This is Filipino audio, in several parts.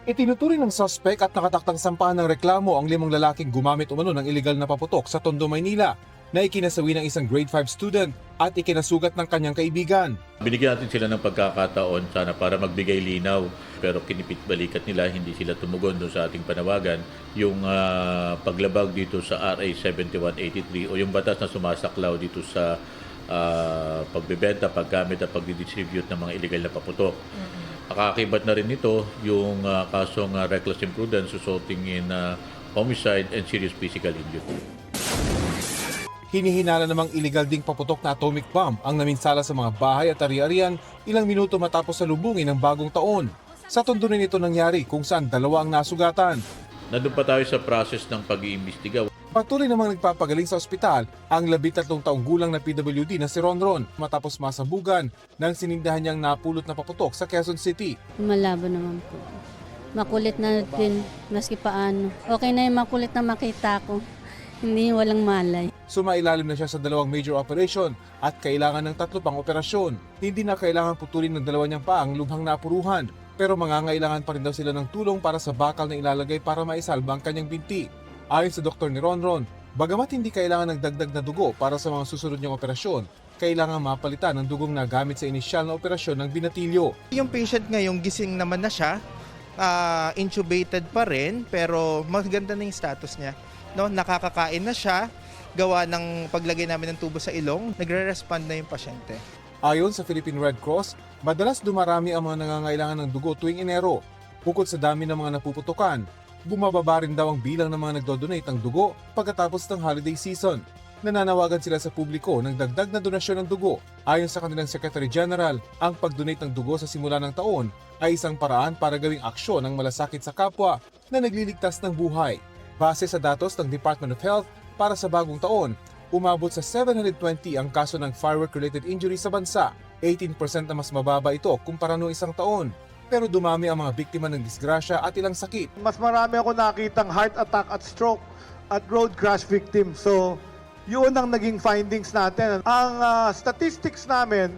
Itinuturing ng suspect at nakataktang sampahan ng reklamo ang 5 lalaking gumamit umano ng iligal na paputok sa Tondo, Maynila na ikinasawi ng isang grade 5 student at ikinasugat ng kanyang kaibigan. Binigyan natin sila ng pagkakataon sana para magbigay linaw, pero kinipit-balikat nila, hindi sila tumugon doon sa ating panawagan. Yung paglabag dito sa RA 7183 o yung batas na sumasaklaw dito sa pagbebenta, paggamit at pagdidistribute ng mga illegal na paputok. Kakakibat na rin nito yung kasong reckless imprudence resulting in homicide and serious physical injury. Hinihinala namang iligal ding paputok na atomic bomb ang naminsala sa mga bahay at ari-arian ilang minuto matapos salubungin ng bagong taon. Sa Tondo rin ito nangyari kung saan 2 ang nasugatan. Nandun pa tayo sa process ng pag-iimbestiga. Patuloy namang nagpapagaling sa ospital ang 13 taong gulang na PWD na si Ronron matapos masabugan ng sinindahan niyang napulot na paputok sa Quezon City. Malabo naman po. Makulit na din, maski paano. Okay na yung makulit na makita ko. Hindi walang malay. Sumailalim na siya sa 2 major operation at kailangan ng 3 pang operasyon. Hindi na kailangan putulin ng 2 niyang paang lubhang napuruhan, pero mangangailangan pa rin daw sila ng tulong para sa bakal na ilalagay para maisalba ang kanyang binti. Ayon sa doktor ni Ronron, bagamat hindi kailangan ng dagdag na dugo para sa mga susunod niyang operasyon, kailangan mapalitan ng dugong na gamit sa inisyal na operasyon ng binatilyo. Yung patient ngayon gising naman na siya, intubated pa rin, pero maganda na yung status niya. No, nakakakain na siya, gawa ng paglagay namin ng tubo sa ilong, nagre-respond na yung pasyente. Ayon sa Philippine Red Cross, madalas dumarami ang mga nangangailangan ng dugo tuwing Enero. Bukod sa dami ng mga napuputukan, bumababa rin daw ang bilang ng mga nagdodonate ng dugo pagkatapos ng holiday season. Nananawagan sila sa publiko ng dagdag na donasyon ng dugo. Ayon sa kanilang Secretary General, ang pag-donate ng dugo sa simula ng taon ay isang paraan para gawing aksyon ng malasakit sa kapwa na nagliligtas ng buhay. Base sa datos ng Department of Health, para sa bagong taon, umabot sa 720 ang kaso ng firework-related injury sa bansa. 18% na mas mababa ito kumpara noong isang taon. Pero dumami ang mga biktima ng disgrasya at ilang sakit. Mas marami ako nakitang heart attack at stroke at road crash victim. So, yun ang naging findings natin. Ang statistics namin,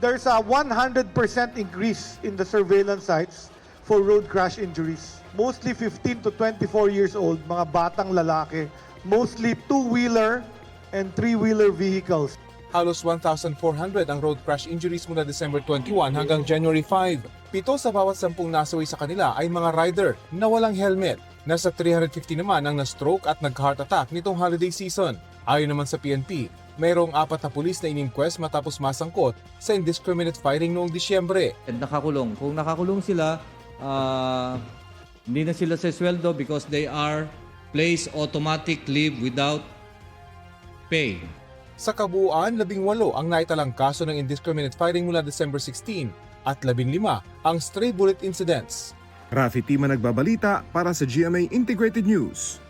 there's a 100% increase in the surveillance sites for road crash injuries. Mostly 15 to 24 years old, mga batang lalaki. Mostly two-wheeler and three-wheeler vehicles. Halos 1,400 ang road crash injuries mula December 21 hanggang January 5. 7 sa bawat 10 nasawi sa kanila ay mga rider na walang helmet. Nasa 350 naman ang na-stroke at nag-heart attack nitong holiday season. Ayon naman sa PNP, mayroong 4 na pulis na inimquest matapos masangkot sa indiscriminate firing noong Disyembre. Nakakulong. Kung nakakulong sila, hindi na sila sesweldo because they are placed automatic leave without pay. Sa kabuuan, 18 ang naitalang kaso ng indiscriminate firing mula December 16 at 15 ang stray bullet incidents. Rafi Tima nagbabalita para sa GMA Integrated News.